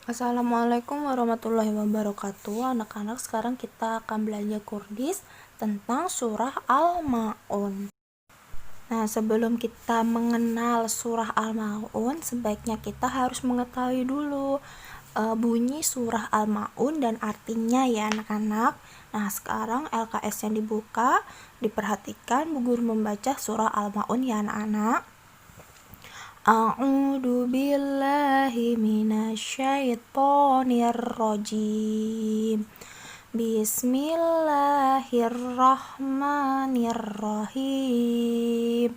Assalamualaikum warahmatullahi wabarakatuh. Anak-anak, sekarang kita akan belajar Kurdis tentang surah Al-Ma'un. Nah, sebelum kita mengenal surah Al-Ma'un, sebaiknya kita harus mengetahui dulu bunyi surah Al-Ma'un dan artinya ya anak-anak. Nah, sekarang LKS yang dibuka, diperhatikan Bu Guru membaca surah Al-Ma'un ya anak-anak. A'udzu billahi minasyaitonir rajim. Bismillahirrahmanirrahim.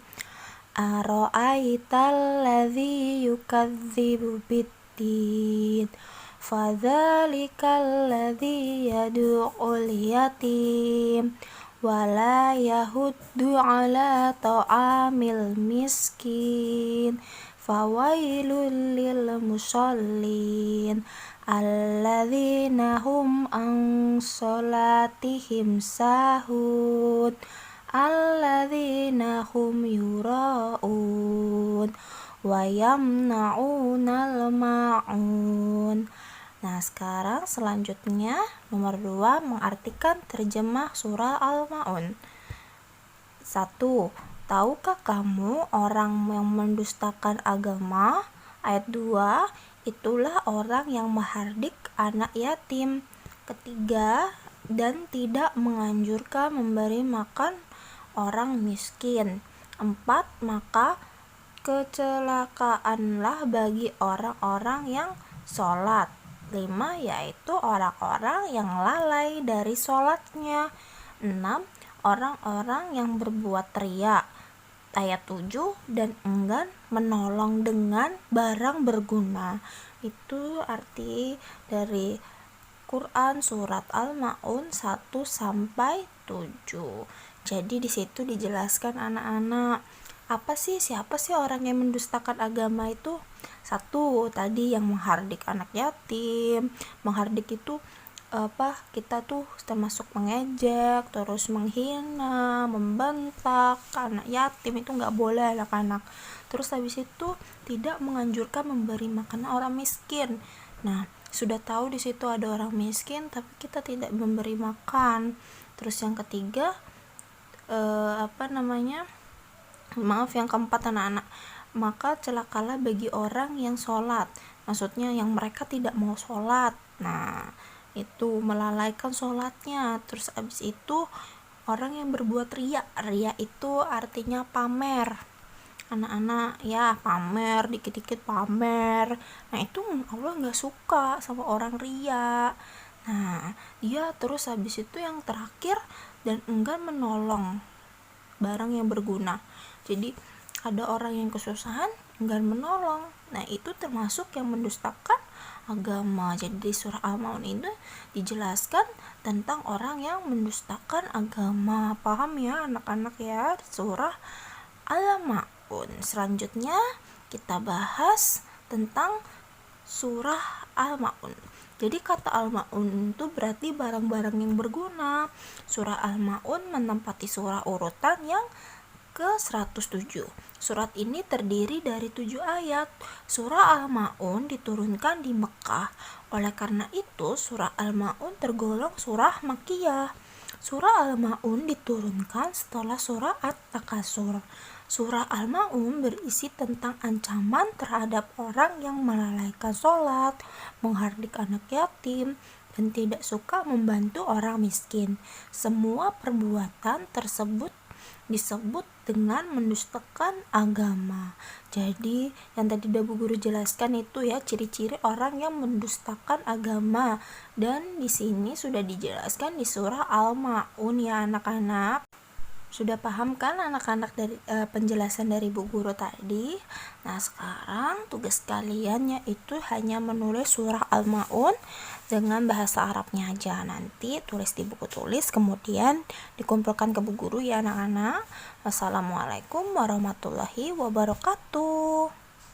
Ara'aital ladzi yukadzibu biddin. Fadzalikal ladzi yad'ul yatim wala yahuddu ala ta'amil miskin fawailul lil musallin alladzina hum an sholatihim sahun alladzina hum yura'un wa yamna'unal ma'un. Nah, sekarang selanjutnya nomor 2, mengartikan terjemah surah Al-Ma'un. 1. Tahukah kamu orang yang mendustakan agama? Ayat 2, itulah orang yang menghardik anak yatim. Ketiga, dan tidak menganjurkan memberi makan orang miskin. 4, maka kecelakaanlah bagi orang-orang yang sholat. 5, yaitu orang-orang yang lalai dari sholatnya. 6, orang-orang yang berbuat riya. Ayat 7, dan enggan menolong dengan barang berguna. Itu arti dari Quran surat Al-Ma'un 1-7. Jadi di situ dijelaskan anak-anak, siapa sih orang yang mendustakan agama itu? 1, tadi yang menghardik anak yatim. Menghardik itu kita tuh termasuk mengejek, terus menghina, membentak anak yatim, itu nggak boleh anak-anak. Terus habis itu tidak menganjurkan memberi makanan orang miskin. Nah, sudah tahu di situ ada orang miskin tapi kita tidak memberi makan. Terus yang ketiga yang keempat anak-anak, maka celakalah bagi orang yang sholat, maksudnya yang mereka tidak mau sholat. Nah, itu melalaikan sholatnya. Terus abis itu orang yang berbuat riya itu artinya pamer anak-anak ya, pamer, dikit-dikit pamer. Nah, itu Allah nggak suka sama orang riya. Nah, terus habis itu yang terakhir, dan enggan menolong barang yang berguna. Jadi ada orang yang kesusahan enggan menolong. Nah, itu termasuk yang mendustakan agama. Jadi di surah Al-Ma'un itu dijelaskan tentang orang yang mendustakan agama. Paham ya anak-anak ya, surah Al-Ma'un. Selanjutnya kita bahas tentang surah Al-Ma'un. Jadi kata Al-Ma'un itu berarti barang-barang yang berguna. Surah Al-Ma'un menempati surah urutan yang ke-107. Surat ini terdiri dari 7 ayat. Surah Al-Ma'un diturunkan di Mekah. Oleh karena itu, surah Al-Ma'un tergolong surah Makkiyah. Surah Al-Ma'un diturunkan setelah surah At-Takasur. Surah Al-Ma'un berisi tentang ancaman terhadap orang yang melalaikan sholat, menghardik anak yatim, dan tidak suka membantu orang miskin. Semua perbuatan tersebut disebut dengan mendustakan agama. Jadi yang tadi udah Bu Guru jelaskan itu ya, ciri-ciri orang yang mendustakan agama, dan di sini sudah dijelaskan di surah Al-Ma'un ya anak-anak. Sudah paham kan anak-anak dari penjelasan dari Bu Guru tadi? Nah, sekarang tugas kalian yaitu hanya menulis surah Al-Ma'un dengan bahasa Arabnya aja. Nanti tulis di buku tulis, kemudian dikumpulkan ke Bu Guru ya anak-anak. Wassalamualaikum warahmatullahi wabarakatuh.